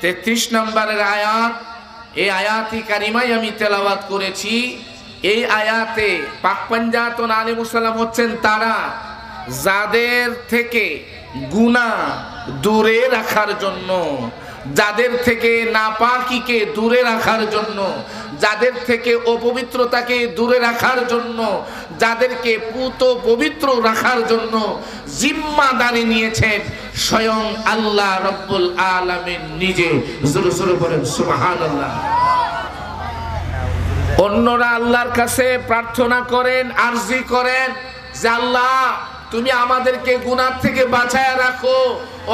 33 নম্বরের আয়াত। এই আয়াতি কারিমাই আমি তেলাওয়াত করেছি। এই আয়াতে পাক পাঞ্জাতন আলিমুস সালাম হচ্ছেন তারা যাদের থেকে গুনাহ দূরে রাখার জন্য, যাদের থেকে নাপাকিকে দূরে রাখার জন্য, যাদের থেকে অপবিত্রতাকে দূরে রাখার জন্য, যাদেরকে পুত পবিত্র রাখার জন্য জিম্মাদারি নিয়েছেন স্বয়ং আল্লাহ রব্বুল আলামিন নিজে। জোরে জোরে বলেন সুবহানাল্লাহ। অন্যরা আল্লাহর কাছে প্রার্থনা করেন, আরজি করেন যে আল্লাহ তুমি আমাদেরকে গুনাহ থেকে বাঁচায়া রাখো,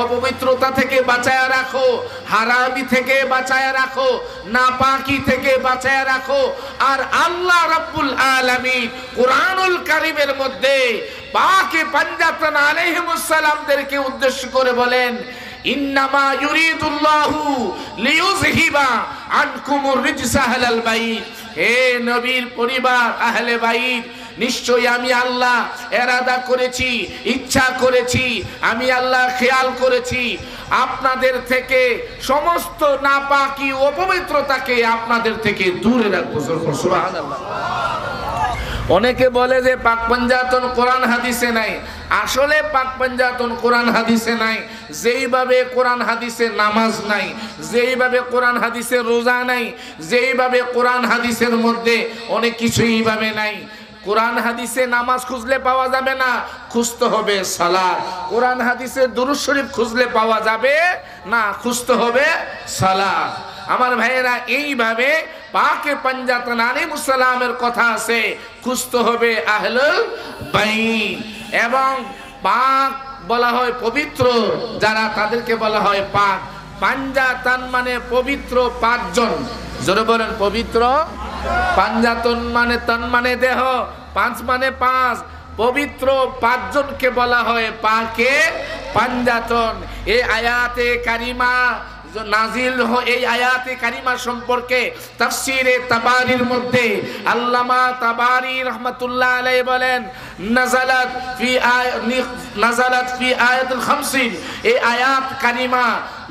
অপবিত্রতা থেকে বাঁচায়া রাখো, হারামি থেকে বাঁচায়া রাখো, নাপাকি থেকে বাঁচায়া রাখো। আর আল্লাহ রাব্বুল আলামিন কুরআনুল কারীমের মধ্যে পাকে পাঞ্জাতন আলাইহিমুস সালামদেরকে উদ্দেশ্য করে বলেন ইন্নামা ইউরিদুল্লাহু লিইউযহিবা আনকুমুর রিজসা আহলাল বাইত। হে নবীর পরিবার, আহলে বাইত, নিশ্চয়ই আমি আল্লাহ এরাদা করেছি, ইচ্ছা করেছি, আমি আল্লাহ খেয়াল করেছি আপনাদের থেকে সমস্ত নাপাকি অপবিত্রতাকে আপনাদের থেকে দূরে রাখবো। সুবহানাল্লাহ। অনেকে বলে যে পাক পাঞ্জাতন কোরআন হাদিসে নাই। আসলে পাক পাঞ্জাতন কোরআন হাদিসে নাই। যেইভাবে কোরআন হাদিসে নামাজ নাই, যেইভাবে কোরআন হাদিসে রোজা নাই, যেইভাবে কোরআন হাদিসের মধ্যে অনেক কিছু এইভাবে নাই। কোরআন হাদিসে নামাজ খুঁজলে পাওয়া যাবে না, খুঁজতে হবে সালাত। কোরআন হাদিসে দুরূদ শরীফ খুঁজলে পাওয়া যাবে না, খুঁজতে হবে সালাত। আমার ভাইয়েরা, এইভাবে পাকে পাঞ্জাতন আলাইহিস সালামের কথা আছে, খুঁজতে হবে আহলুল বাইত। এবং পাক বলা হয় পবিত্র যারা, তাদেরকে বলা হয় পাক। পাঞ্জাতন মানে পবিত্র পাঁচজন। জোরে বলেন পবিত্র। পাঞ্জাতন মানে তন মানে দেহ, পাঁচ মানে পাঁচ, পবিত্র পাঁচজনকে বলা হয় পাকে পাঞ্জাতন। এই আয়াতে কারিমা নাজিল এই আয়াতে কারিমা সম্পর্কে তাফসীরে তাবারির মধ্যে আল্লামা তাবারি রাহমাতুল্লাহ আলাইহি বলেন নাজালাত ফি আয়াতুল 50। এই আয়াত কারিমা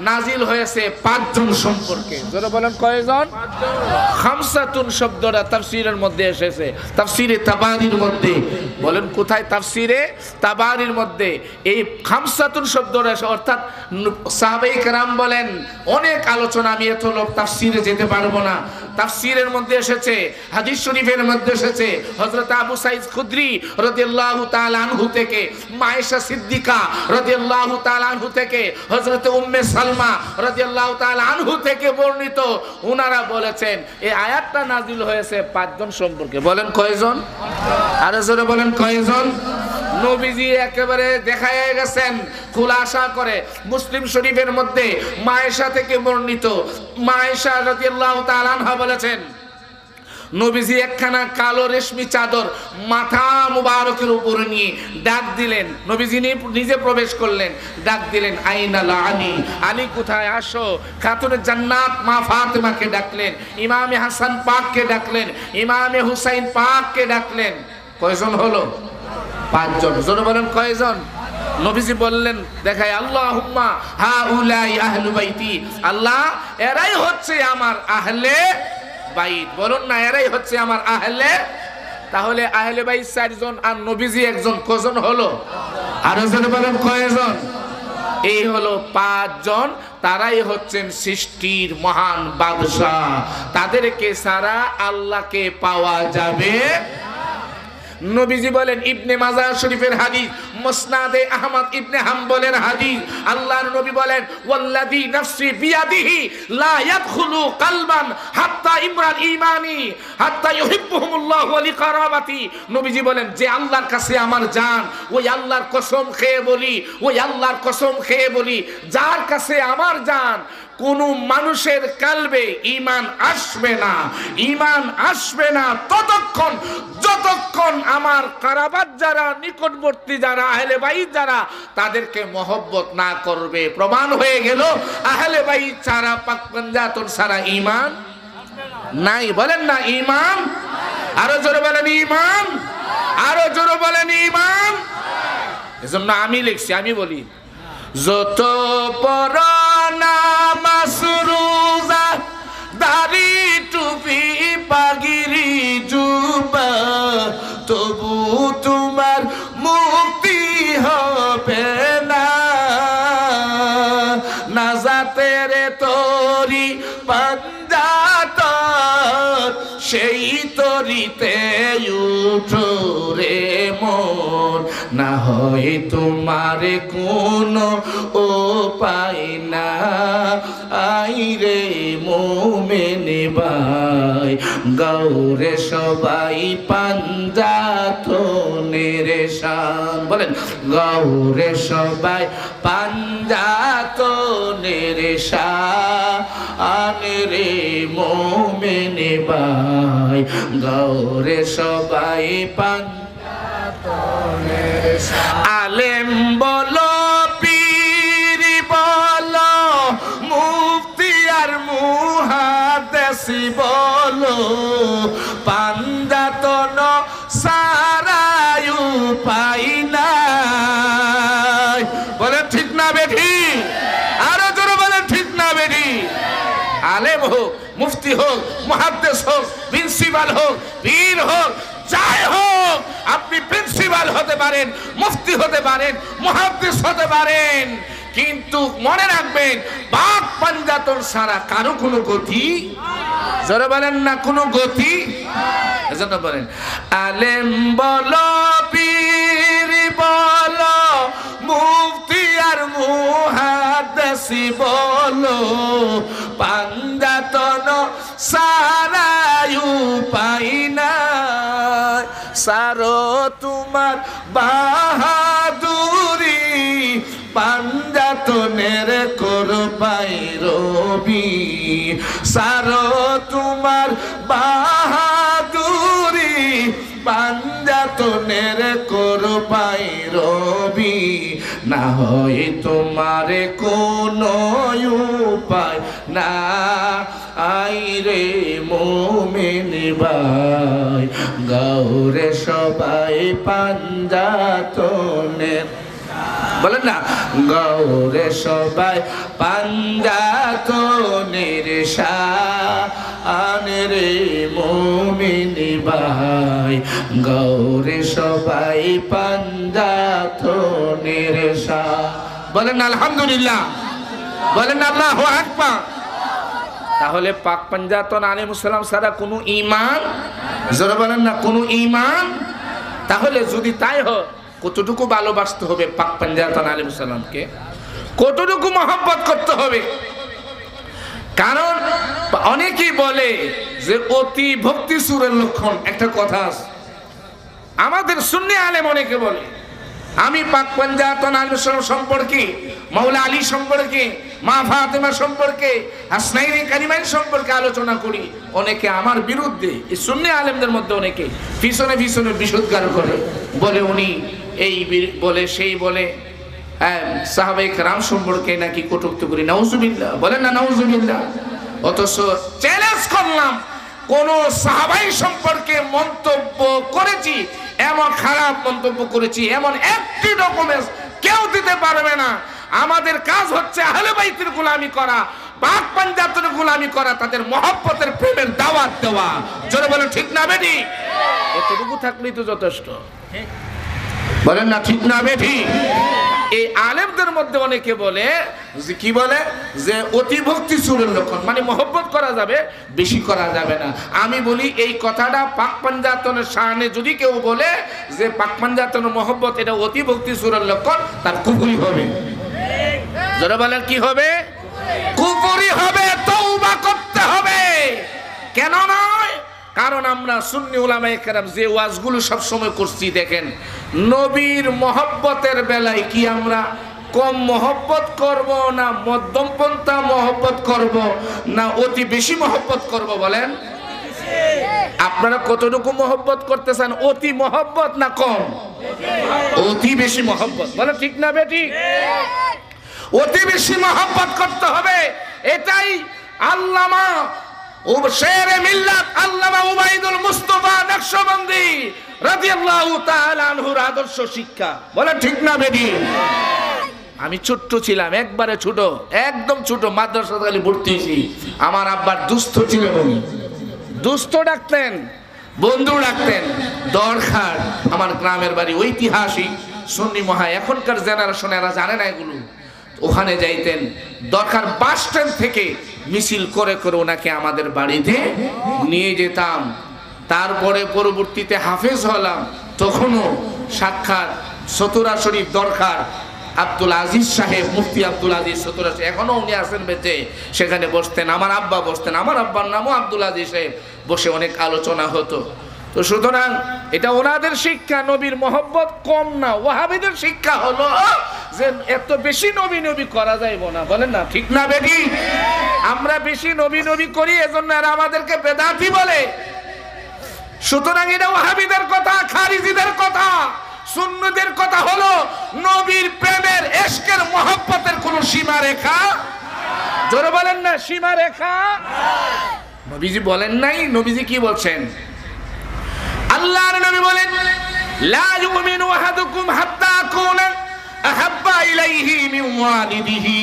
নাজিল হয়েছে পাঁচজন সম্পর্কে। যারা বলেন কয়জন? খামসাতুন শব্দটা তাফসীরের মধ্যে এসেছে, তাফসীরে তাবারির মধ্যে। বলেন কোথায়? তাফসীরে তাবারির মধ্যে এই খামসাতুন শব্দটা এসে, অর্থাৎ সাহাবায়ে কেরাম বলেন অনেক আলোচনা, আমি এত লোক তাফসীরে যেতে পারবো না। তাফসীরের মধ্যে এসেছে, হাদিস শরীফের মধ্যে এসেছে, হযরত আবু সাঈদ খুদরি রাদিয়াল্লাহু তাআলা আনহু থেকে, মায়েশা সিদ্দিকা রাদিয়াল্লাহু তাআলা আনহু থেকে, হযরত উম্মে সালমা রাদিয়াল্লাহু তাআলা আনহু থেকে বর্ণিত। ওনারা বলেছেন এই আয়াতটা নাজিল হয়েছে পাঁচজন সম্পর্কে। বলেন কয়জন? আরো জোরে বলেন কয়জন? নবীজি একেবারে দেখায় গেছেন খুলাসা করে। মুসলিম শরীফের মধ্যে মায়েশা থেকে বর্ণিত, মায়েশা রাদিয়াল্লাহু তাআলা আনহা বলেছেন নবীজি একখানা কালো রেশমি চাদর মাথা মুবারকের উপরে নিয়ে ডাক দিলেন। নবীজি নিজে প্রবেশ করলেন, ডাক দিলেন আইনাল আলী, আলী কোথায়, আসো। খাতুনে জান্নাত মা ফাতেমাকে ডাকলেন, ইমামে হাসান পাককে ডাকলেন, ইমামে হুসাইন পাককে ডাকলেন। কয়জন হলো? পাঁচজন। জোরে বলেন কয়জন? নবীজি বললেন, দেখায় আল্লাহুম্মা হাউলাই আহলু বাইতি, আল্লাহ এরাই হচ্ছে আমার আহলে বাইত। বলুন না, এরাই হচ্ছে আমার আহলে। তাহলে আহলে বাইত চারজন আর নবীজি একজন, কজন হলো? আরো জোরে বলেন কয়জন? এই হলো পাঁচজন। তারাই হচ্ছেন সৃষ্টির মহান বাদশাহ। তাদেরকে ছাড়া আল্লাহকে পাওয়া যাবে। নবীজি বলেন, ইবনে মাজাহ শরীফের হাদিস, মুসনাদে আহমদ ইবনে হাম্বলের হাদিস, আল্লাহর নবী বলেন ওয়াল্লাযী নাফসি বিয়াদিহি লা ইয়াদখুলু কলবান হাত্তা ইমরান ঈমানি হাত্তা ইউহিব্বুহুমুল্লাহু ওয়া লিকারাবাতি। নবীজি বলেন, যে আল্লাহর কাছে আমার জান, ওই আল্লাহর কসম খেয়ে বলি, ওই আল্লাহর কসম খেয়ে বলি, যার কাছে আমার জান, কোন মানুষের কালবে ঈমান আসবে না, ঈমান আসবে না ততক্ষণ যতক্ষণ আমার কারাবাত যারা, নিকটবর্তী যারা, আহলে বাইত যারা, তাদেরকে মহব্বত না করবে। প্রমাণ হয়ে গেল আহলে বাইত ছাড়া, পাক পাঞ্জাতন ছাড়া ঈমান নাই। বলেন না ঈমান? আরো জোরে বলেন ঈমান, আরো জোরে বলেন ঈমান। এজন্য আমি লিখছি, আমি বলি, যত পড়া নামাজ রে তোরি পাঞ্জাতন সেই তরিতে উঠো রে মন না হয় তোমার কোনো উপায় না আই রে মোমেন ভাই গৌরে সবাই পাঞ্জাতনের শান বলেন গৌরে সবাই পাঞ্জাতনের শান রে মোমেন ভাই গৌরে সবাই পাঞ্জাতনের শান আলেম বলো পীর বলো মুফতি আর মুহাদ্দিস বলো পাঞ্জাতন সারাই উপায় নাই বলেন ঠিক না বেঠি আরো জোরে বলেন ঠিক না বেঠি আলেম হোক মুফতি হোক মুহাদ্দিস হোক প্রিন্সিপাল হোক পীর হোক যাই হোক আপনি প্রিন্সিপাল হতে পারেন মুফতি হতে পারেন মুহাদ্দিস হতে পারেন কিন্তু মনে রাখবেন পাক পাঞ্জাতন ছাড়া কারো কোনো গতি জোরে বলেন না কোনো গতি এজন্য বলেন আলেম বলো পীর বলো মুফতি আর মুহাদ্দিস বলো পাঞ্জাতন ছাড়া উপায় নাই সারো তোমার বাহাদুরি পাঞ্জাতনের করবাই রবি সারো তোমার বাহাদুরি পাঞ্জাতনের করবাই রবি না হয় তোমার কোনো উপায় না আই রে মোমেন ভাই গৌরে সবাই পাঞ্জাতনের বলেন না গৌরে সবাই পাঞ্জাতনের শান রে মোমিন ভাই গৌরে সবাই পাঞ্জাতনের শান বলেন আলহামদুলিল্লাহ বলেন আল্লাহু আকবার তাহলে পাক পাঞ্জাতন আলাইহিস সালাম ছাড়া কোনো ঈমান জোরে বলেন না কোনো ঈমান তাহলে যদি তাই হয় কতটুকু ভালোবাসতে হবে পাক পাঞ্জাতন আলাইহিস সালামকে কতটুকু মহব্বত করতে হবে কারণ অনেকেই বলে যে অতি ভক্তি সুরের লক্ষণ একটা কথা আছে আমাদের সুন্নি আলেম অনেকে বলে আমি পাক পাঞ্জাতন আলাইহিস সালাম সম্পর্কে মাওলা আলী সম্পর্কে মা ফাতেমা সম্পর্কে হাসনাইনে কারিমাইন সম্পর্কে আলোচনা করি অনেকে আমার বিরুদ্ধে এই সুন্নি আলেমদের মধ্যে অনেকে পিছনে পিছনে বিশুদ্ধগার করে বলে উনি এই বলে সেই বলে সাহাবায়ে কেরাম সম্পর্কে নাকি কটূক্তি করি নাউজুবিল্লাহ বলেন না নাউজুবিল্লাহ অথচ চ্যালেঞ্জ করলাম কোন সাহাবাই সম্পর্কে মন্তব্য করেছি এমন খারাপ মন্তব্য করেছি এমন একটি ডকুমেন্টস কেউ দিতে পারবে না আমাদের কাজ হচ্ছে আহলে বাইতের গোলামি করা পাক পাঞ্জাতনের গোলামি করা তাদের মহব্বতের প্রেমের দাওয়াত দেওয়া জোরে বলেন ঠিক না বেটি এতটুকু থাকলেই তো যথেষ্ট বলেন না ঠিক না বেটি এই আলেমদের মধ্যে অনেকে বলে যে কি বলে যে অতি ভক্তি সুরের লক্ষণ মানে মহব্বত করা যাবে বেশি করা যাবে না আমি বলি এই কথাটা পাক পাঞ্জাতনের শানে যদি কেউ বলে যে পাক পাঞ্জাতনের মহব্বত এটা অতি ভক্তি সুরের লক্ষণ তার কুফরি হবে যারা বলেন কি হবে কুফরি হবে তওবা করতে হবে কেন নয় কারণ আমরা সুন্নি উলামায়ে কেরাম যে ওয়াজগুলো সব সময় করছি দেখেন নবীর মহব্বতের বেলায় কি আমরা কম মহব্বত করব না মধ্যম পন্থা মহব্বত করব না অতি বেশি মহব্বত করব বলেন আপনারা কতটুকু মহব্বত করতেছেন অতি মহব্বত না কম অতি বেশি মহব্বত বলে ঠিক না বেটি অতি বেশি মহব্বত করতে হবে এটাই আল্লামা ও শেরে মিল্লাত আল্লামা উবাইদুল মুস্তাফা নকশবন্দি রাদিয়াল্লাহু তাআলা আনহুর আদর্শ শিক্ষা বলে ঠিক না বেটি আমি ছোট্ট ছিলাম একবারে ছোট একদম ছোট মাদ্রাসা খালি ভর্তি হয়েছি আমার আব্বার দুস্থ ছিল দুস্থ ডাকতেন বন্ধু ডাকতেন দরখার আমার গ্রামের বাড়ি ঐতিহাসিক সুন্নি মহা এখনকার জেনারেশন এরা জানে না এগুলো ওখানে যাইতেন, দরকার বাস স্ট্যান্ড থেকে মিছিল করে করে ওনাকে আমাদের বাড়িতে নিয়ে যেতাম। তারপরে পরবর্তীতে হাফেজ হলাম, তখনও সাক্ষাৎ সতুরা শরীফ দরকার, আব্দুল আজিজ সাহেব, মুফতি আব্দুল আজিজ সতুরা, এখনো উনি আছেন বেঁচে, সেখানে বসতেন, আমার আব্বা বসতেন, আমার আব্বার নামও আব্দুল আজিজ সাহেব, বসে অনেক আলোচনা হতো। তো সুতরাং এটা ওনাদের শিক্ষা, নবীর মহব্বত কম না। ওয়াহাবিদের শিক্ষা হলো যে এত বেশি নবী নবী করা যাইব না, বলেন না, ঠিক না বেটি? আমরা বেশি নবী নবী করি, এজন্য আর আমাদেরকে বেদাতি বলে। সুতরাং এটা ওয়াহাবিদের কথা, খারিজিদের কথা। সুন্নতের কথা হলো নবীর প্রেমের, ইশকের, মহব্বতের কোনো সীমা রেখা, জোরে বলেন না, সীমা রেখা নবীজি বলেন নাই। নবীজি কি বলছেন? আল্লাহর নবী বলেন, লা ইউমিনু আহাদুকুম হাত্তা আকুনা আহাব্বা ইলাইহি মিন ওয়ালিদিহি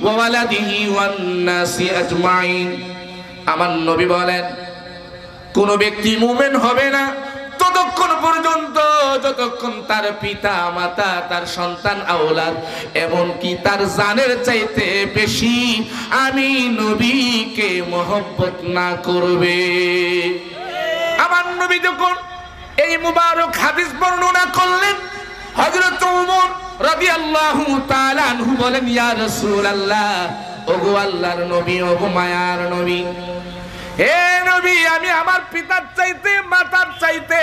ওয়া ওয়ালাদিহি ওয়ান নাসি আজমাইন। আমার নবী বলেন, কোন ব্যক্তি মুমিন হবে না ততক্ষণ পর্যন্ত যতক্ষণ তার পিতা মাতা, তার সন্তান আওলাদ, এমনকি তার জানের চাইতে বেশি আমি নবীকে মহব্বত না করবে। আমার নবী যখন এই মুবারক হাদিস বর্ণনা করলেন, হযরত ওমর রাদিয়াল্লাহু তাআলা আনহু বলেন, ইয়া রাসূলুল্লাহ, ওগো আল্লাহর নবী, ওগো মায়ার নবী, হে নবী, আমি আমার পিতার চাইতে, মাতার চাইতে,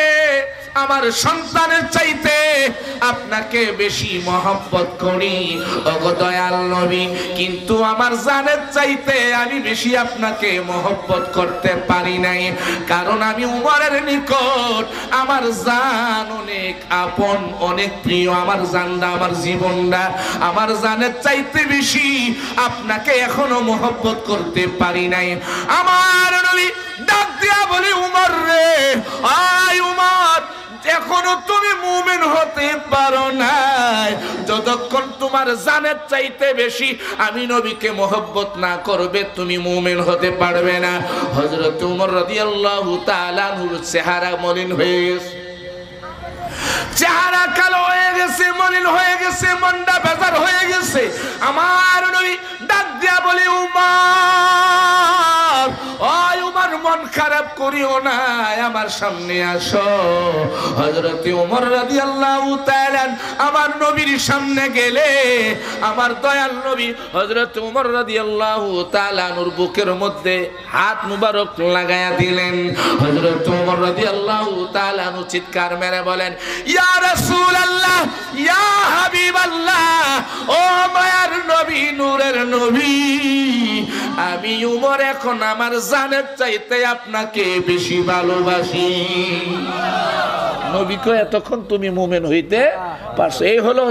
আমার সন্তানের চাইতে আপনাকে বেশি মহব্বত করি, ওগো দয়াল নবী, কিন্তু আমার জানের চাইতে আমি বেশি আপনাকে মহব্বত করতে পারি নাই, কারণ আমি উমরের নিকট আমার জান অনেক আপন, অনেক প্রিয়। আমার জানটা, আমার জীবনটা আমার জানের চাইতে বেশি আপনাকে এখনো মহব্বত করতে পারি নাই। আমার নবী ডাক দিয়া বলি, উমর রে, আয় উমর, এখনো তুমি মুমিন হতে পারো না যতক্ষণ তোমার জানের চাইতে বেশি আমি নবীকে মহব্বত না করবে, তুমি মুমিন হতে পারবে না। হযরত ওমর রাদিয়াল্লাহু তাআলা আনহুর চেহারা মলিন হয়ে গেছে, চেহারা কালো হয়ে গেছে, মলিন হয়ে গেছে, মনটা বেজার হয়ে গেছে। আমার নবী ডাক দিয়া বলি, উমর, ওই উমর, মন খারাপ করিও না, আমার সামনে আসো। হযরত ওমর রাদিয়াল্লাহু তাআলা আমার নবীর সামনে গেলে আমার দয়াল নবী হযরত ওমর রাদিয়াল্লাহু তাআলা নূর বুকের মধ্যে হাত মুবারক লাগায়া দিলেন। হযরত ওমর রাদিয়াল্লাহু তাআলা চিৎকার মেরে বলেন, ইয়া রাসূলুল্লাহ, ইয়া হাবিবাল্লাহ, ও মায়ার নবী, নূরের নবী, আমি উমর এখন আমার জানের চাইতে আপনাকে বেশি ভালোবাসি। নবী কয়, এতক্ষণ তুমি মুমিন হইতে পারছো। এই হলো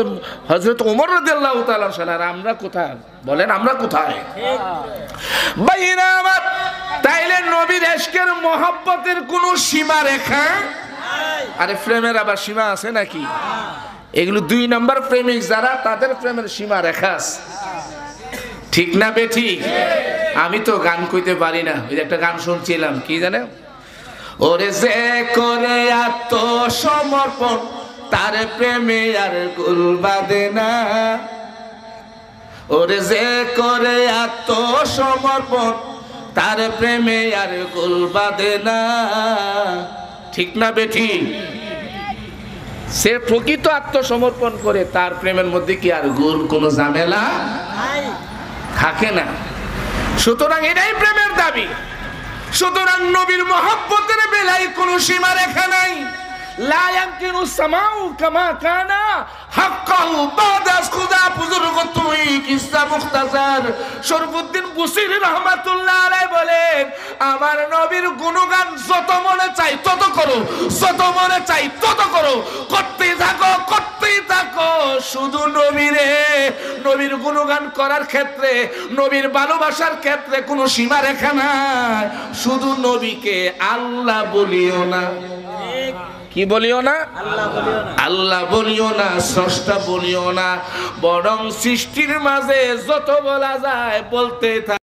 হযরত ওমর রাদিয়াল্লাহু তাআলা। আমরা কোথায় বলেন, আমরা কোথায়? ভাইরা আমার, তাইলে নবীর ইশকের মহব্বতের কোনো সীমা রেখা, আরে প্রেমের আবার সীমা আছে নাকি? এগুলো 2 নাম্বার প্রেমিক যারা, তাদের প্রেমের সীমা রেখা আছে, ঠিক না বেঠি? আমি তো গান কইতে পারি না, ওই একটা গান শুনছিলাম, কি জানে, ওরে যে করে আত্মসমর্পণ তার প্রেমে আর গুল বাঁধে না, ওরে যে করে আত্মসমর্পণ তার প্রেমে আর গুল বাঁধে না, ঠিক না বেঠি? সে প্রকৃত আত্মসমর্পণ করে, তার প্রেমের মধ্যে কি আর গুল, কোনো ঝামেলা থাকে না। সুতরাং এটাই প্রেমের দাবি। সুতরাং নবীর মহব্বতের বেলায় কোনো সীমা রেখা নাই। লা ইয়ামকিনু সামাউ কামা কানা হাক্কাহু বাদা খুদা বুজুর্গ তুই কিসসা মুখতাসার শরফুদ্দীন বুসিরি রাহমাতুল্লাহ আলাইহি বলেন, আমার নবীর গুণগান যত মনে চাই তত করো, যত মনে চাই তত করো, করতেই থাকো, করতেই থাকো। শুধু নবীরে, নবীর গুণগান করার ক্ষেত্রে, নবীর ভালোবাসার ক্ষেত্রে কোনো সীমা রেখা নাই। শুধু নবীকে আল্লাহ বলিও না, কি বলিও না? আল্লাহ বলিও না, স্রষ্টা বলিও না, বরং সৃষ্টির মাঝে যত বলা যায় বলতে থাকো।